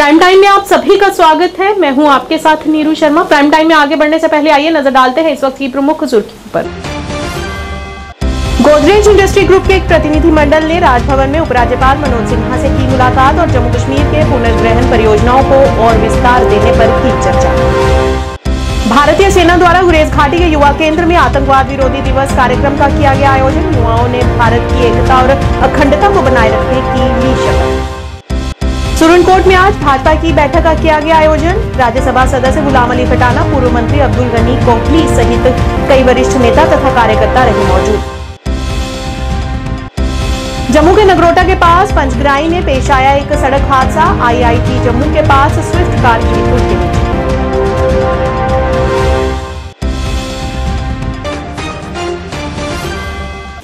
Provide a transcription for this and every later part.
Prime time में आप सभी का स्वागत है। मैं हूं आपके साथ नीरू शर्मा। प्राइम टाइम में आगे बढ़ने से पहले आइए नजर डालते हैं इस वक्त की प्रमुख सुर्खियों पर। गोदरेज इंडस्ट्री ग्रुप के एक प्रतिनिधि मंडल ने राजभवन में उपराज्यपाल मनोज सिन्हा से की मुलाकात और जम्मू कश्मीर के पुनर्ग्रहण परियोजनाओं को और विस्तार देने पर की चर्चा। भारतीय सेना द्वारा गुरेज घाटी के युवा केंद्र में आतंकवाद विरोधी दिवस कार्यक्रम का किया गया आयोजन। युवाओं ने भारत की एकता और अखंडता को बनाए रखने की ली शपथ। सुरनकोट में आज भाजपा की बैठक का किया गया आयोजन। राज्यसभा सदस्य गुलाम अली खटाना, पूर्व मंत्री अब्दुल गनी कोहली सहित कई वरिष्ठ नेता तथा कार्यकर्ता रहे मौजूद। जम्मू के नगरोटा के पास पंचग्राई में पेश आया एक सड़क हादसा। आईआईटी जम्मू के पास स्विफ्ट कार की पुल के नीचे।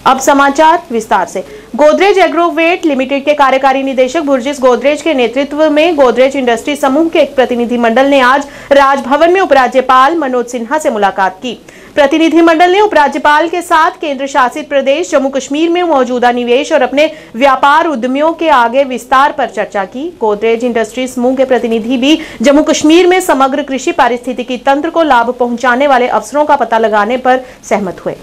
अब समाचार विस्तार से। गोदरेज एग्रोवेट लिमिटेड के कार्यकारी निदेशक बुर्जिस गोदरेज के नेतृत्व में गोदरेज इंडस्ट्री समूह के एक प्रतिनिधि मंडल ने आज राजभवन में उपराज्यपाल मनोज सिन्हा से मुलाकात की। प्रतिनिधि मंडल ने उपराज्यपाल के साथ केंद्र शासित प्रदेश जम्मू कश्मीर में मौजूदा निवेश और अपने व्यापार उद्यमियों के आगे विस्तार पर चर्चा की। गोदरेज इंडस्ट्री समूह के प्रतिनिधि भी जम्मू कश्मीर में समग्र कृषि पारिस्थितिकी तंत्र को लाभ पहुंचाने वाले अवसरों का पता लगाने पर सहमत हुए।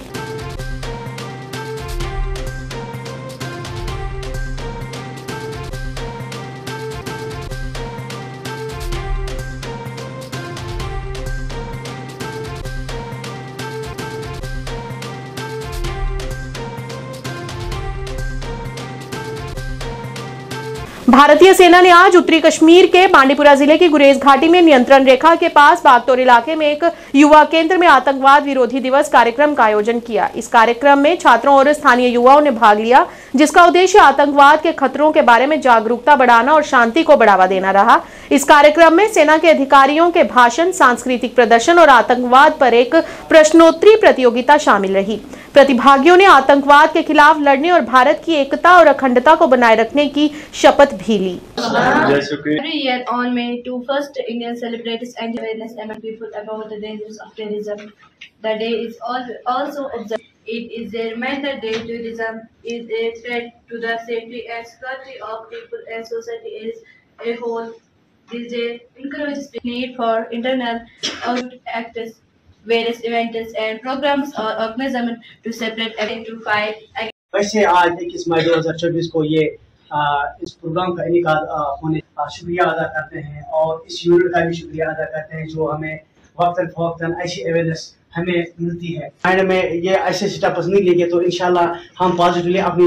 भारतीय सेना ने आज उत्तरी कश्मीर के बांडीपुरा जिले की गुरेज घाटी में नियंत्रण रेखा के पास बागतौर इलाके में एक युवा केंद्र में आतंकवाद विरोधी दिवस कार्यक्रम का आयोजन किया। इस कार्यक्रम में छात्रों और स्थानीय युवाओं ने भाग लिया, जिसका उद्देश्य आतंकवाद के खतरों के बारे में जागरूकता बढ़ाना और शांति को बढ़ावा देना रहा। इस कार्यक्रम में सेना के अधिकारियों के भाषण, सांस्कृतिक प्रदर्शन और आतंकवाद पर एक प्रश्नोत्तरी प्रतियोगिता शामिल रही। प्रतिभागियों ने आतंकवाद के खिलाफ लड़ने और भारत की एकता और अखंडता को बनाए रखने की शपथ भी ली। Every year on May 21st, India celebrates anti-awareness among people about the dangers of terrorism. The day is also observed. It is a reminder that terrorism is a threat to the safety and security of people and society as a whole. This day encourages the need for internal actors. Various events and programs are organized to separate and to fight against. वैसे आज 21 मई 2024 को ये इस programme का इनेकाद होने शुक्रिया अदा करते हैं और इस यूनिट का भी शुक्रिया अदा करते हैं जो हमें वक्तन फवक्तन ऐसी अवेयरनेस हमें मिलती है। माइंड में ये ऐसे स्टेप्स नहीं लेंगे तो इंशाल्लाह हम पॉजिटिवली अपनी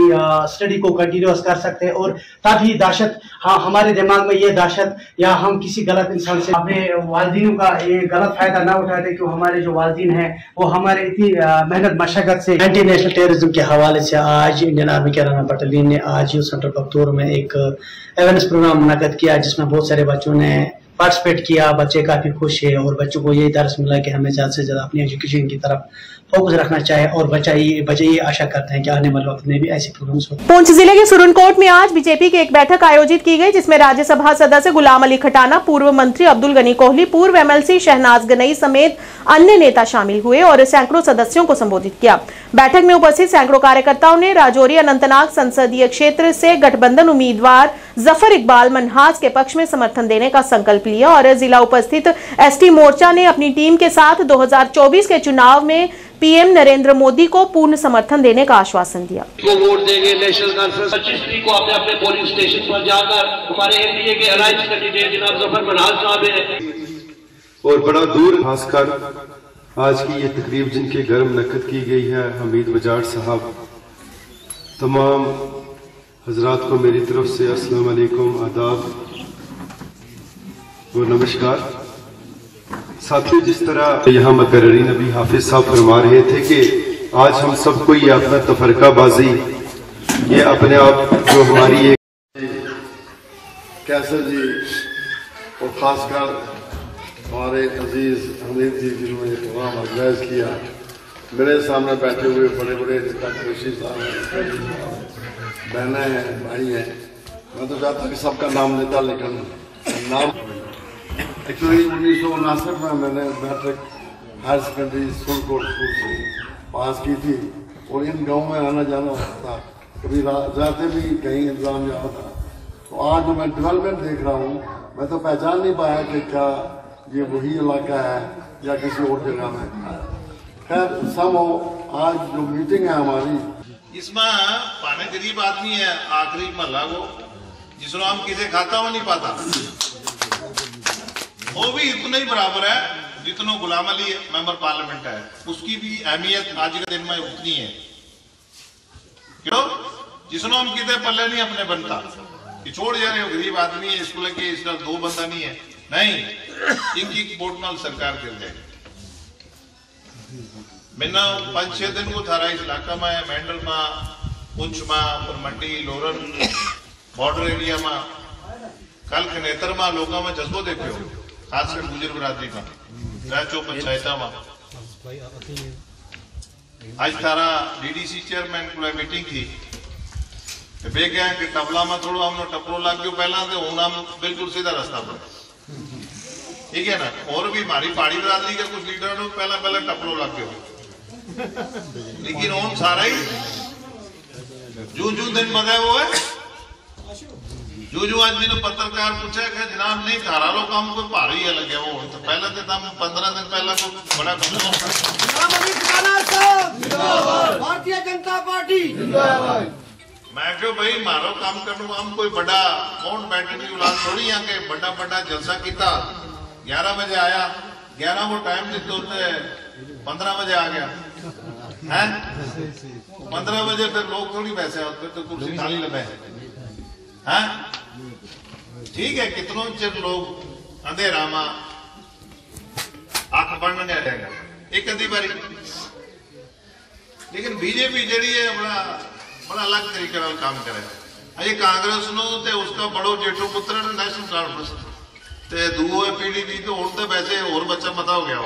स्टडी को कंटिन्यूस कर सकते हैं और तभी दहशत हमारे दिमाग में ये दहशत या हम किसी गलत इंसान से अपने वालिदीनों का ये गलत फायदा ना उठाते क्यों हमारे जो वालिदीन हैं वो हमारे इतनी मेहनत मशक्कत से एंटी नेशनल टेररिज्म के हवाले से आज इंडियन आर्मी केराना बटालियन ने आज सेंट्रल पख्तूर में एक अवेयरनेस प्रोग्राम मुनक्कद किया जिसमें बहुत सारे बच्चों ने पार्टिसिपेट किया। बच्चे काफी खुश है और बच्चों को ये दर्स मिला कि हमें ज्यादा से ज्यादा अपनी एजुकेशन की तरफ फोकस रखना चाहिए और बच्चे ये आशा करते हैं कि आने वाले वक्त में भी ऐसे प्रोग्राम्स हो। पुंछ जिले के सुरनकोट में आज बीजेपी की एक बैठक आयोजित की गई जिसमें राज्यसभा सदस्य गुलाम अली खटाना, पूर्व मंत्री अब्दुल गनी कोहली, पूर्व एमएलसी शहनाज गनई समेत अन्य नेता शामिल हुए और सैकड़ों सदस्यों को संबोधित किया। बैठक में उपस्थित सैकड़ों कार्यकर्ताओं ने राजौरी अनंतनाग संसदीय क्षेत्र से गठबंधन उम्मीदवार जफर इकबाल मनहाज के पक्ष में समर्थन देने का संकल्प लिया और जिला उपस्थित एसटी मोर्चा ने अपनी टीम के साथ 2024 के चुनाव में पीएम नरेंद्र मोदी को पूर्ण समर्थन देने का आश्वासन दिया। को वोट देंगे नेशनल कॉन्फ्रेंस 25 को अपने अपने पोलिंग स्टेशन पर जाकर हमारे एनडीए के अलायंस कैंडिडेट जनाब जफर मनहाज साहब हैं और बड़ा दूर खासकर आज की ये तकरीब जिनके घर मुनक्कद की गई है हमीद बजाज साहब, तमाम हजरात को मेरी तरफ से अस्सलाम वालेकुम, आदाब और नमस्कार। साथियों, जिस तरह यहाँ मकर्रीन नबी हाफिज साहब फरमा रहे थे कि आज हम सबको ये अपना तफरकाबाजी ये अपने आप जो हमारी एक कैसर जी और खासकर हमारे अजीज हमीद जी जिन्होंने प्रोग्राम ऑर्गेनाइज किया, मेरे सामने बैठे हुए बड़े बड़े ऋषि साहब बहनें हैं, भाई हैं, मैं तो चाहता कि सबका नाम लेता लेकिन नाम एक्चुअली 1959 में मैंने matric higher secondary Surankote school से पास की थी और इन गाँव में आना जाना होता था, कभी रातें भी कहीं इंतजाम नहीं होता तो आज जो मैं डेवलपमेंट देख रहा हूँ, मैं तो पहचान नहीं पाया कि क्या ये वही इलाका है या किसी और जगह में। खैर सब आज जो मीटिंग है हमारी, इसमें पाने गरीब आदमी है आखिरी महला को जिसको हम किसे खाता हुआ नहीं पाता, वो भी इतना ही बराबर है जितना गुलाम अली मेंबर पार्लियामेंट है, उसकी भी अहमियत आज के दिन में उतनी है। क्यों? जिसको हम किते पल्ले नहीं अपने बनता कि छोड़ जा रहे हो गरीब आदमी है, इसको लेके इसका दो बंदा नहीं है, नहीं इनकी वोट नाल सरकार कर जाएगी। मैंने 5-6 दिन को थारा इस इलाका में मेंढल में, पुंछ में, मंडी, लोरन बॉर्डर एरिया में, कल खनेतर में लोगों में जज्बो देखो, खासकर गुजर बिरादरी का राचो पंचायत में। आज थारा डीडीसी चेयरमैन को मीटिंग थी, वे क्या कि तबला में थोड़ा हमने टपरो लग गयो पहला, तो हूं हम बिल्कुल सीधा रास्ता पर, ठीक है ना। और भी हमारी पहाड़ी बिरादरी के कुछ लीडर पहला टपरो लग गयो, लेकिन उन सारा ही जो दिन बदे वो है। जो आज मैंने पत्रकार पूछा कि जनाब नहीं थारा लो काम कोई भारी है लगे, वो तो पहले तो हम 15 दिन पहले को बड़ा भारतीय जनता पार्टी। मैं क्यों भाई मारो काम करूँ, हम कोई बड़ा माउंट बैटन की औलाद थोड़ी है कि बड़ा जलसा किया। 11 बजे आया, 11 को टाइम देते होते 15 बजे आ गया है, 15 बजे फिर लोग थोड़ी वैसे होते तो कुर्सी खाली लगे हैं, ठीक है। कितनों चिर लोग अंधेरा में आंख बनने रहेगा एक अधी बारी, लेकिन बीजेपी जड़ी है बड़ा अलग तरीके का काम करे। अजे कांग्रेस नो ते उसका बड़ो जेठो पुत्र नेशनल कॉन्फ्रेंस ते दूओ है पीडीपी, तो उन ते वैसे और बच्चा मता हो गया।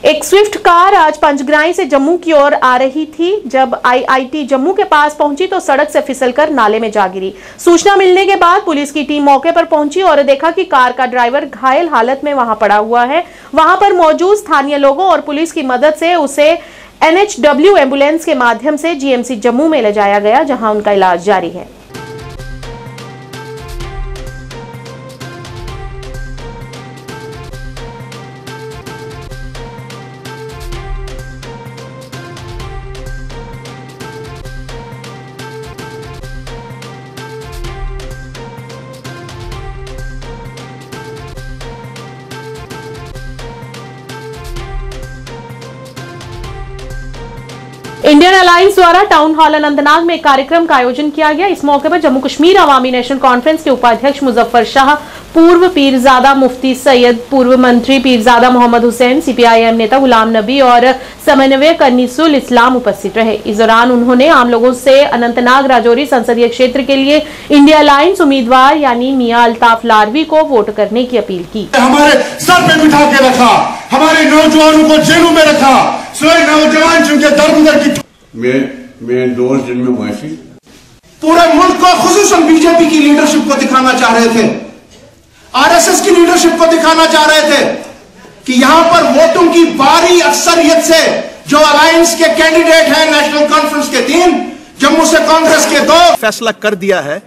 एक स्विफ्ट कार आज पंचग्राई से जम्मू की ओर आ रही थी। जब आईआईटी जम्मू के पास पहुंची तो सड़क से फिसलकर नाले में जा गिरी। सूचना मिलने के बाद पुलिस की टीम मौके पर पहुंची और देखा कि कार का ड्राइवर घायल हालत में वहां पड़ा हुआ है। वहां पर मौजूद स्थानीय लोगों और पुलिस की मदद से उसे एनएचडब्ल्यू एम्बुलेंस के माध्यम से जीएमसी जम्मू में ले जाया गया, जहां उनका इलाज जारी है। इंडियन अलायंस द्वारा टाउन हॉल अनंतनाग में एक कार्यक्रम का आयोजन किया गया। इस मौके पर जम्मू कश्मीर अवामी नेशनल कॉन्फ्रेंस के उपाध्यक्ष मुजफ्फर शाह, पूर्व पीरजादा मुफ्ती सैयद, पूर्व मंत्री पीरजादा मोहम्मद हुसैन, सीपीआईएम नेता गुलाम नबी और समन्वयक अनीसुल इस्लाम उपस्थित रहे। इस दौरान उन्होंने आम लोगों से अनंतनाग राजौरी संसदीय क्षेत्र के लिए इंडिया अलायंस उम्मीदवार यानी मियां अल्ताफ लारवी को वोट करने की अपील की। हमारे सर पे बिठा के रखा, हमारे नौजवानों को जेलों में रखा, नौजवान जिनके दर की मैं दोस्त जिनमें माफी पूरे मुल्क को खुसूसन बीजेपी की लीडरशिप को दिखाना चाह रहे थे, आरएसएस की लीडरशिप को दिखाना चाह रहे थे कि यहां पर वोटों की भारी अक्सरियत से जो अलायंस के कैंडिडेट हैं, नेशनल कॉन्फ्रेंस के 3, जम्मू से कांग्रेस के 2, फैसला कर दिया है।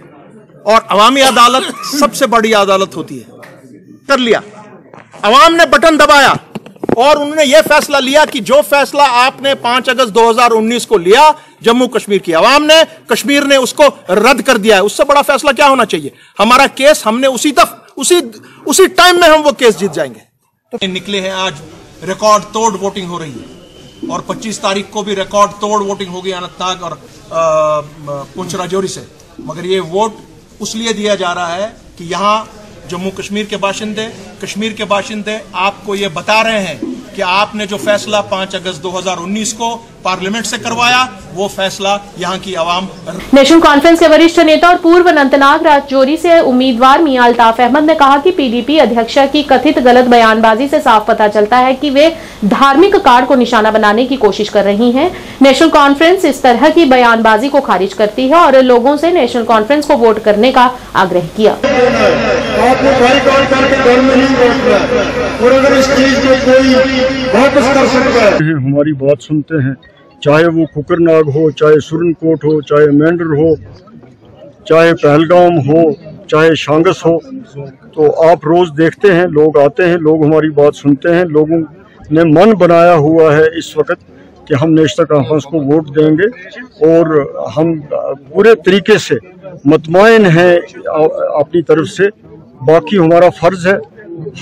और अवामी अदालत सबसे बड़ी अदालत होती है, कर लिया। अवाम ने बटन दबाया और उन्होंने यह फैसला लिया कि जो फैसला आपने 5 अगस्त 2019 को लिया जम्मू कश्मीर की आवाम ने, कश्मीर ने उसको रद्द कर दिया है। उससे बड़ा फैसला क्या होना चाहिए? हमारा केस हमने उसी टाइम में हम वो केस जीत जाएंगे। तो निकले हैं आज रिकॉर्ड तोड़ वोटिंग हो रही है और 25 तारीख को भी रिकॉर्ड तोड़ वोटिंग होगी अनंतनाग और पुंछ राजौरी से। मगर ये वोट उस लिए दिया जा रहा है कि यहाँ जम्मू कश्मीर के बाशिंदे आपको ये बता रहे हैं कि आपने जो फैसला 5 अगस्त 2019 को पार्लियामेंट से करवाया, वो फैसला यहाँ की आवाम। नेशनल कॉन्फ्रेंस के वरिष्ठ नेता और पूर्व अनंतनाग राजौरी से उम्मीदवार मियां अल्ताफ अहमद ने कहा कि पीडीपी अध्यक्ष की कथित गलत बयानबाजी से साफ पता चलता है कि वे धार्मिक कार्ड को निशाना बनाने की कोशिश कर रही हैं। नेशनल कॉन्फ्रेंस इस तरह की बयानबाजी को खारिज करती है और लोगों से नेशनल कॉन्फ्रेंस को वोट करने का आग्रह किया। हमारी बात सुनते हैं, चाहे वो कुकरनाग हो, चाहे सुरनकोट हो, चाहे मेंढर हो, चाहे पहलगाम हो, चाहे शांगस हो। तो आप रोज़ देखते हैं, लोग आते हैं, लोग हमारी बात सुनते हैं। लोगों ने मन बनाया हुआ है इस वक्त कि हम नेशनल कॉन्फ्रेंस को वोट देंगे और हम पूरे तरीके से मुतमईन हैं अपनी तरफ से। बाकी हमारा फ़र्ज़ है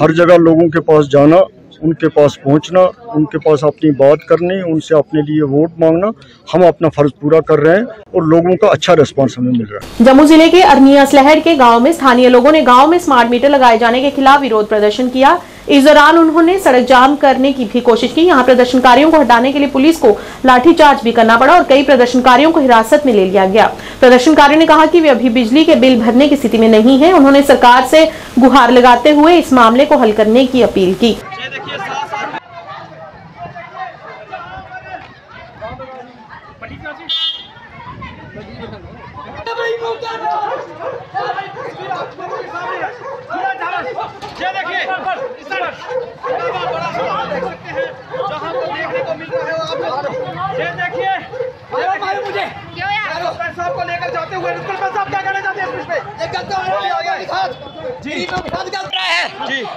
हर जगह लोगों के पास जाना, उनके पास पहुंचना, उनके पास अपनी बात करनी, उनसे अपने लिए वोट मांगना। हम अपना फर्ज पूरा कर रहे हैं और लोगों का अच्छा रिस्पांस हमें मिल रहा है। जम्मू जिले के अरनिया असलहड़ के गांव में स्थानीय लोगों ने गांव में स्मार्ट मीटर लगाए जाने के खिलाफ विरोध प्रदर्शन किया। इस दौरान उन्होंने सड़क जाम करने की भी कोशिश की। यहां प्रदर्शनकारियों को हटाने के लिए पुलिस को लाठीचार्ज भी करना पड़ा और कई प्रदर्शनकारियों को हिरासत में ले लिया गया। प्रदर्शनकारियों ने कहा कि वे अभी बिजली के बिल भरने की स्थिति में नहीं है। उन्होंने सरकार से गुहार लगाते हुए इस मामले को हल करने की अपील की।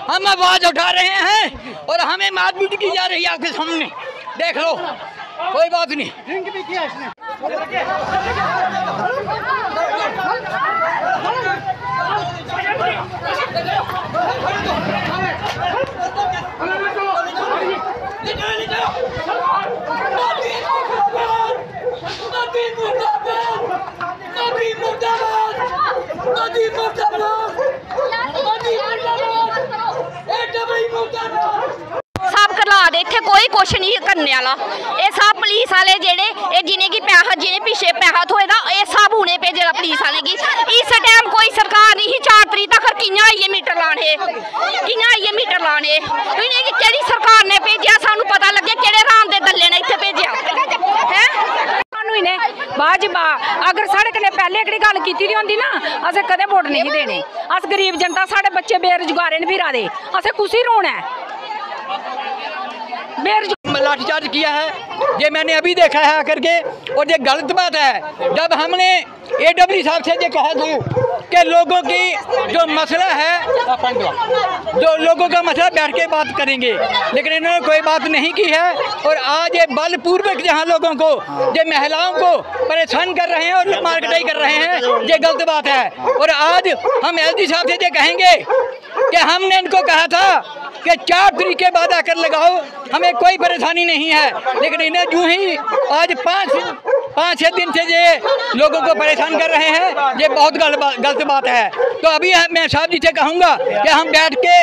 हम आवाज उठा रहे हैं और हमें मारपीट की जा रही है आपके सामने, देख लो, कोई बात नहीं। ड्रिंक भी किया इसने। सब करला दे, इत्थे कोई कुछ नहीं करने वाला। ये सब पुलिस वाले जेड़े जिन्हें की पैसा, जिन्हें पीछे पैसा थोएदा, ये सब उन्हें भेजे पुलिस वाले की। इस टाइम कोई सरकार नहीं 4 तरीक तक कियां आइए मीटर लाने, कियां आइए मीटर लाने। इन्हें की केड़ी सरकार ने भेजा, सानू पता लगे केड़े राम दे दल्ले ने इत्थे भेजा है। अगर साढ़े कन्नै पहले एकड़ी गल कीती दी होंदी ना, असें कदें वोट नहीं देने। अस गरीब जनता, साढ़े बच्चे बेरोजगार न फिरा दे, असें कुसी रोना है। लाठीचार्ज किया है, ये मैंने अभी देखा है आकर के, और ये गलत बात है। जब हमने AW साहब से ये कहा था कि लोगों की जो मसला है, जो लोगों का मसला बैठ के बात करेंगे, लेकिन इन्होंने कोई बात नहीं की है। और आज ये बलपूर्वक जहाँ लोगों को, ये महिलाओं को परेशान कर रहे हैं और मारकटाई कर रहे हैं, ये गलत बात है। और आज हम LG साहब से ये कहेंगे कि हमने इनको कहा था कि 4 तरीके बाद आकर लगाओ, हमें कोई परेशानी नहीं है, लेकिन इन्हें यूं ही आज 5-6 दिन से ये लोगों को परेशान कर रहे हैं, ये बहुत गलत बात है। तो अभी मैं साहब जी से कहूँगा कि हम बैठ के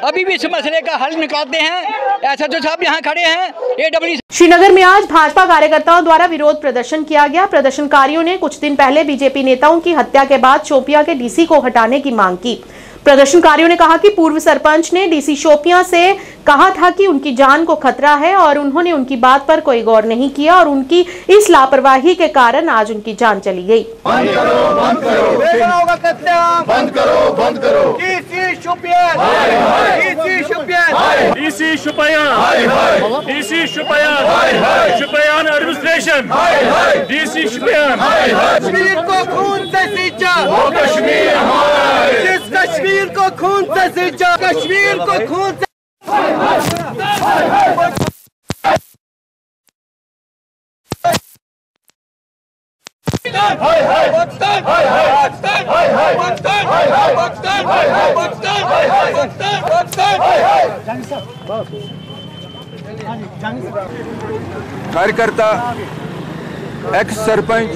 अभी भी इस मसले का हल निकालते हैं। SHO साहब यहाँ खड़े हैं, AW। श्रीनगर में आज भाजपा कार्यकर्ताओं द्वारा विरोध प्रदर्शन किया गया। प्रदर्शनकारियों ने कुछ दिन पहले बीजेपी नेताओं की हत्या के बाद शोपियां के DC को हटाने की मांग की। प्रदर्शनकारियों ने कहा कि पूर्व सरपंच ने DC शोपियां से कहा था कि उनकी जान को खतरा है और उन्होंने उनकी बात पर कोई गौर नहीं किया और उनकी इस लापरवाही के कारण आज उनकी जान चली गई। बंद करो, बंद करो, बंद करो, बंद करो। DC Shopian, DC Shopian, DC Shopian, DC Shopian, Shopian administration, DC Shopian. Kashmir को खून से सींचा, वो कश्मीर हमारा है। जिस कश्मीर को खून से सींचा, कश्मीर को खून से कार्यकर्ता एक्स सरपंच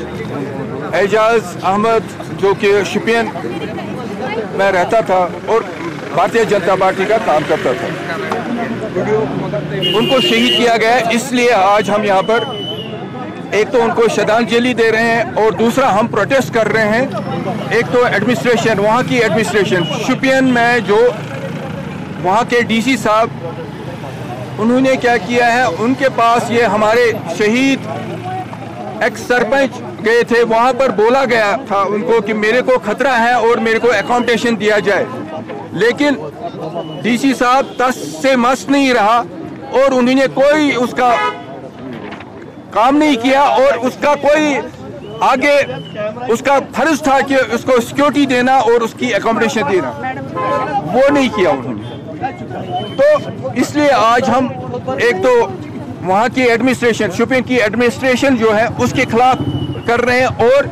एजाज अहमद, जो कि शोपियान में रहता था और भारतीय जनता पार्टी का काम करता था, उनको शहीद किया गया। इसलिए आज हम यहाँ पर एक तो उनको श्रद्धांजलि दे रहे हैं और दूसरा हम प्रोटेस्ट कर रहे हैं। एक तो एडमिनिस्ट्रेशन, वहाँ की एडमिनिस्ट्रेशन शोपियान में जो वहाँ के DC साहब, उन्होंने क्या किया है, उनके पास ये हमारे शहीद एक्स सरपंच गए थे, वहाँ पर बोला गया था उनको कि मेरे को खतरा है और मेरे को अकोमोडेशन दिया जाए, लेकिन DC साहब तस से मस नहीं रहा और उन्होंने कोई उसका काम नहीं किया और उसका कोई आगे उसका फर्ज था कि उसको सिक्योरिटी देना और उसकी एकोमोडेशन देना, वो नहीं किया उन्होंने। तो इसलिए आज हम एक तो वहाँ की एडमिनिस्ट्रेशन, शोपियां की एडमिनिस्ट्रेशन जो है उसके खिलाफ कर रहे हैं, और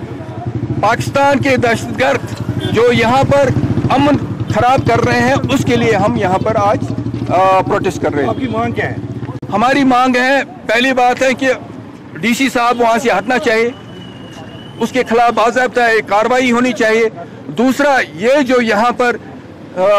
पाकिस्तान के दहशतगर्द जो यहाँ पर अमन खराब कर रहे हैं उसके लिए हम यहाँ पर आज प्रोटेस्ट कर रहे हैं। आपकी मांग क्या है? हमारी मांग है, पहली बात है कि डीसी साहब वहाँ से हटना चाहिए, उसके खिलाफ बाज़ाब्ता कार्रवाई होनी चाहिए। दूसरा, ये जो यहाँ पर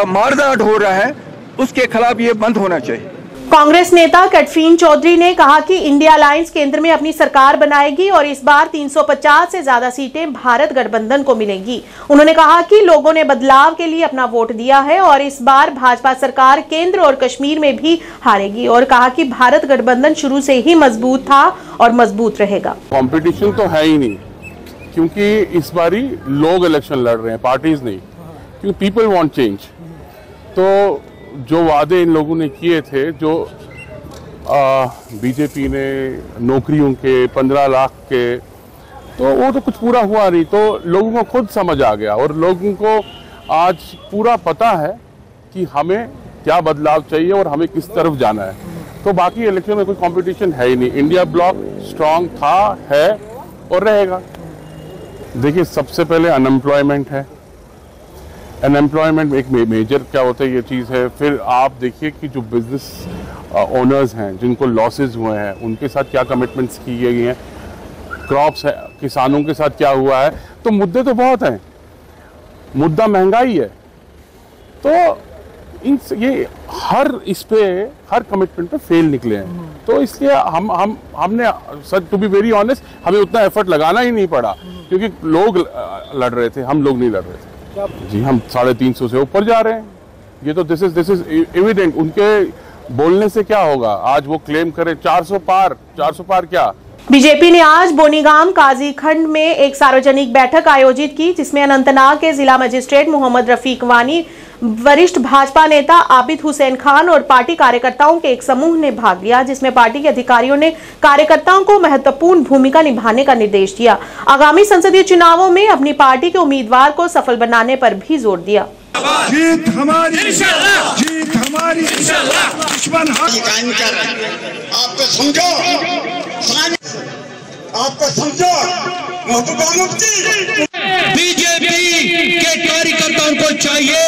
मारधाड़ हो रहा है उसके खिलाफ ये बंद होना चाहिए। कांग्रेस नेता कटफीन चौधरी ने कहा कि इंडिया अलायंस केंद्र में अपनी सरकार बनाएगी और इस बार 350 से ज्यादा सीटें भारत गठबंधन को मिलेंगी। उन्होंने कहा कि लोगों ने बदलाव के लिए अपना वोट दिया है और इस बार भाजपा सरकार केंद्र और कश्मीर में भी हारेगी, और कहा कि भारत गठबंधन शुरू से ही मजबूत था और मजबूत रहेगा। कंपटीशन तो है ही नहीं, क्योंकि इस बारी लोग इलेक्शन लड़ रहे हैं, पार्टीज नहीं, क्योंकि पीपल वांट चेंज। तो जो वादे इन लोगों ने किए थे, जो बीजेपी ने नौकरियों के 15 लाख के, तो वो तो कुछ पूरा हुआ नहीं। तो लोगों को खुद समझ आ गया और लोगों को आज पूरा पता है कि हमें क्या बदलाव चाहिए और हमें किस तरफ जाना है। तो बाकी इलेक्शन में कोई कंपटीशन है ही नहीं। इंडिया ब्लॉक स्ट्रांग था, है और रहेगा। देखिए, सबसे पहले अनएम्प्लॉयमेंट है। अनएम्प्लॉयमेंट एक मेजर क्या होता है, ये चीज़ है। फिर आप देखिए कि जो बिजनेस ओनर्स हैं जिनको लॉसेज हुए हैं, उनके साथ क्या कमिटमेंट्स की गई हैं, क्रॉप्स है, किसानों के साथ क्या हुआ है। तो मुद्दे तो बहुत हैं। मुद्दा महंगाई है, तो ये हर कमिटमेंट पे फेल निकले हैं। तो इसलिए हमने सच टू बी वेरी ऑनेस्ट, हमें उतना एफर्ट लगाना ही नहीं पड़ा, क्योंकि लोग लड़ रहे थे, हम लोग नहीं लड़ रहे थे। जी, हम 350 से ऊपर जा रहे हैं। ये तो दिस इज एविडेंट। उनके बोलने से क्या होगा? आज वो क्लेम करें 400 पार क्या। बीजेपी ने आज बोनीगाम काजी खंड में एक सार्वजनिक बैठक आयोजित की, जिसमें अनंतनाग के जिला मजिस्ट्रेट मोहम्मद रफीक वानी, वरिष्ठ भाजपा नेता आबिद हुसैन खान और पार्टी कार्यकर्ताओं के एक समूह ने भाग लिया, जिसमें पार्टी के अधिकारियों ने कार्यकर्ताओं को महत्वपूर्ण भूमिका निभाने का निर्देश दिया। आगामी संसदीय चुनावों में अपनी पार्टी के उम्मीदवार को सफल बनाने पर भी जोर दिया। जीत हमारी, जीत हमारी, दुश्मन आपको समझो, बीजेपी के कार्यकर्ताओं को चाहिए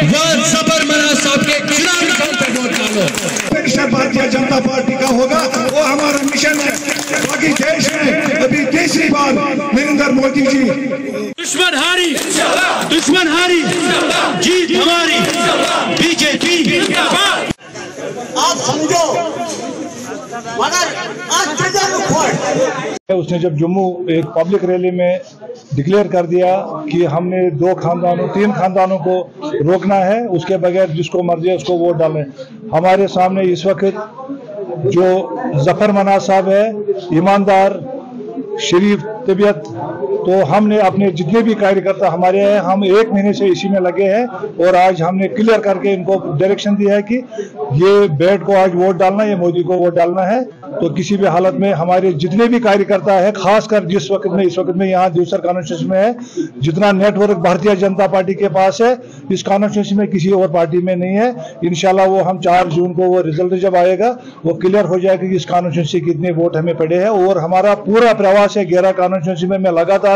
वह जफर मनाज साहब के खिलाफ वोट डालो। भारतीय जनता पार्टी का होगा, वो हमारा मिशन है। बाकी देश में अभी तीसरी बार नरेंद्र मोदी जी दुश्मन हारी, जीत हमारी, बीजेपी। आप समझो, उसने जब जम्मू एक पब्लिक रैली में डिक्लेयर कर दिया कि हमने 3 खानदानों को रोकना है, उसके बगैर जिसको मर्जी है उसको वोट डालें। हमारे सामने इस वक्त जो जफर मनाज साहब है, ईमानदार, शरीफ तबीयत, तो हमने अपने जितने भी कार्यकर्ता हमारे हैं, हम 1 महीने से इसी में लगे हैं और आज हमने क्लियर करके इनको डायरेक्शन दिया है कि ये बैठ को आज वोट डालना, ये मोदी को वोट डालना है। तो किसी भी हालत में हमारे जितने भी कार्यकर्ता है, खासकर इस वक्त में यहाँ दूसरा कॉन्स्टिट्यूंसी में है, जितना नेटवर्क भारतीय जनता पार्टी के पास है, इस कॉन्स्टिट्यूंसी में किसी और पार्टी में नहीं है। इंशाल्लाह वो हम 4 जून को वो रिजल्ट जब आएगा वो क्लियर हो जाएगा कि इस कॉन्स्टिट्यूंसी कितने वोट हमें पड़े हैं। और हमारा पूरा प्रवास है 11 कॉन्स्टिट्यूंसी में, मैं लगातार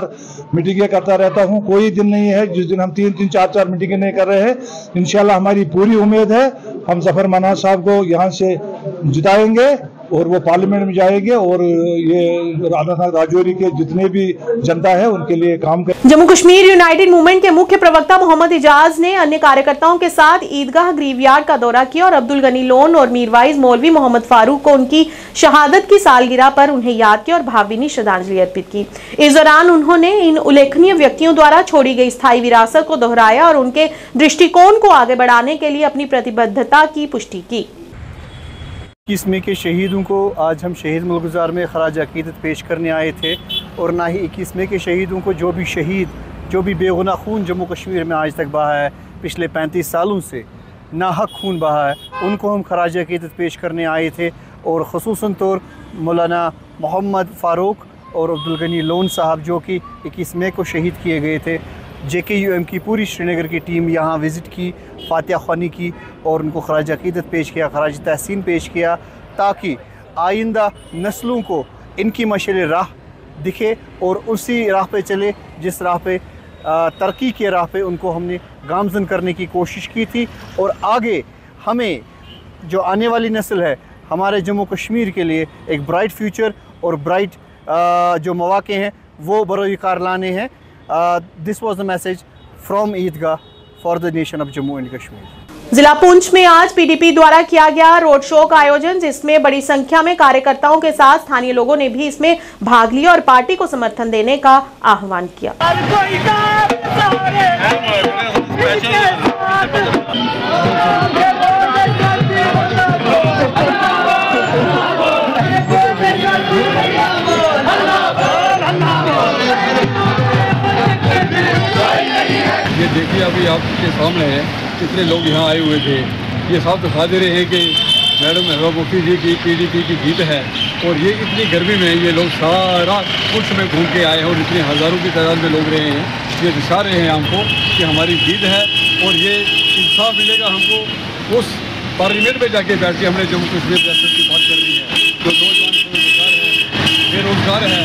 मीटिंगें करता रहता हूं। कोई दिन नहीं है जिस दिन हम 3-3, 4-4 मीटिंगें नहीं कर रहे हैं। इंशाल्लाह हमारी पूरी उम्मीद है हम जफर मनाज साहब को यहां से जिताएंगे और वो पार्लियामेंट में जाएंगे और ये राजौरी के जितने भी जनता है उनके लिए काम कर। जम्मू कश्मीर यूनाइटेड मूवमेंट के मुख्य प्रवक्ता मोहम्मद इजाज ने अन्य कार्यकर्ताओं के साथ ईदगाह ग्रेवयार्ड का दौरा किया और अब्दुल गनी लोन और मीरवाइज मौलवी मोहम्मद फारूक को उनकी शहादत की सालगिरह पर उन्हें याद किया और भावभीनी श्रद्धांजलि अर्पित की। इस दौरान उन्होंने इन उल्लेखनीय व्यक्तियों द्वारा छोड़ी गई स्थायी विरासत को दोहराया और उनके दृष्टिकोण को आगे बढ़ाने के लिए अपनी प्रतिबद्धता की पुष्टि की। 21 मई के शहीदों को आज हम शहीद मुल्कजार में खराज अकीदत पेश करने आए थे और ना ही 21 मई के शहीदों को जो भी बेगुनाह खून जम्मू कश्मीर में आज तक बहा है, पिछले 35 सालों से नाहक खून बहा है, उनको हम खराज अकीदत पेश करने आए थे। और ख़ुसूसन तौर मौलाना मोहम्मद फ़ारूक और अब्दुल गनी लोन साहब जो कि 21 मई को शहीद किए गए थे। JKUM की पूरी श्रीनगर की टीम यहाँ विज़िट की, फातिहा ख्वानी की और उनको खराज अक़ीदत पेश किया, खराज तहसीन पेश किया, ताकि आइंदा नस्लों को इनकी मशाल राह दिखे और उसी राह पे चले जिस राह पे तरक्की के राह पे उनको हमने गामज़न करने की कोशिश की थी। और आगे हमें जो आने वाली नस्ल है हमारे जम्मू कश्मीर के लिए एक ब्राइट फ्यूचर और ब्राइट जो मौक़े हैं वो बरोज़गार लाने हैं। This was the message from Eidgah for the nation of Jammu and Kashmir. जिला पुंछ में आज PDP द्वारा किया गया रोड शो का आयोजन, जिसमें बड़ी संख्या में कार्यकर्ताओं के साथ स्थानीय लोगों ने भी इसमें भाग लिया और पार्टी को समर्थन देने का आह्वान किया। ये देखिए अभी आपके सामने है कितने लोग यहाँ आए हुए थे। ये साफ दिखा दे रहे हैं कि मैडम महबूबा मुफ्ती जी की PDP की जीत है। और ये इतनी गर्मी में ये लोग सारा पुंछ में घूम के आए हैं और इतने हज़ारों की तादाद में लोग रहे हैं। ये दिखा रहे हैं हमको कि हमारी जीत है और ये इंसाफ मिलेगा हमको उस पार्लियामेंट में जाके बैठ के हमने जम्मू कश्मीर रियासत की बात करनी है। जो नौजवान बेरोजगार है,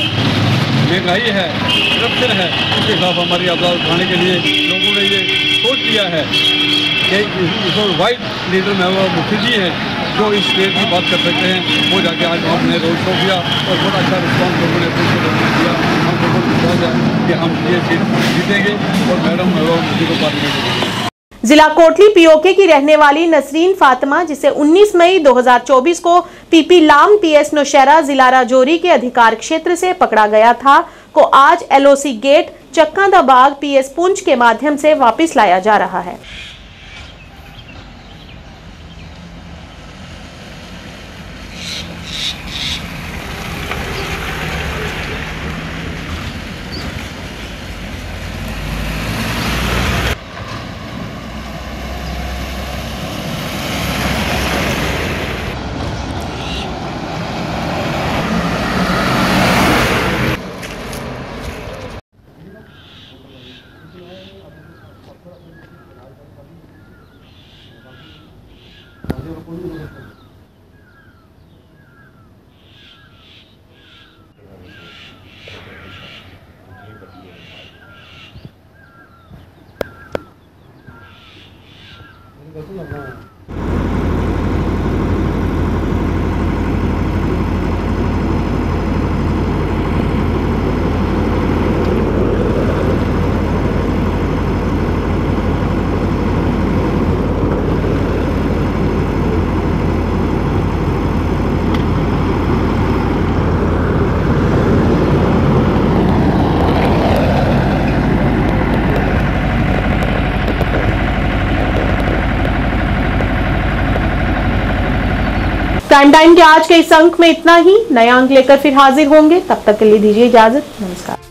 महंगाई है, करप्शन है, उसके खिलाफ हमारी आवाज़ उठाने के लिए लोगों ने ये सोच लिया है कि वाइट लीडर महबूबा मुफ्ती जी हैं जो इस स्टेट की बात कर सकते हैं। वो जाके आज हमने रोड शो किया और बड़ा अच्छा रिस्पॉन्स लोगों ने दिया। हम लोगों को विश्वास है कि हम ये सीट जीतेंगे और मैडम महबूबा मुफ्ती को पार्लियामेंट देंगे। जिला कोटली POK की रहने वाली नसरीन फातिमा, जिसे 19 मई 2024 को PP लाम PS नौशहरा जिला राजौरी के अधिकार क्षेत्र से पकड़ा गया था, को आज LOC गेट चक्का दा बाग PS पुंछ के माध्यम से वापस लाया जा रहा है। प्राइम टाइम के आज के इस अंक में इतना ही। नया अंक लेकर फिर हाजिर होंगे, तब तक के लिए दीजिए इजाजत। नमस्कार।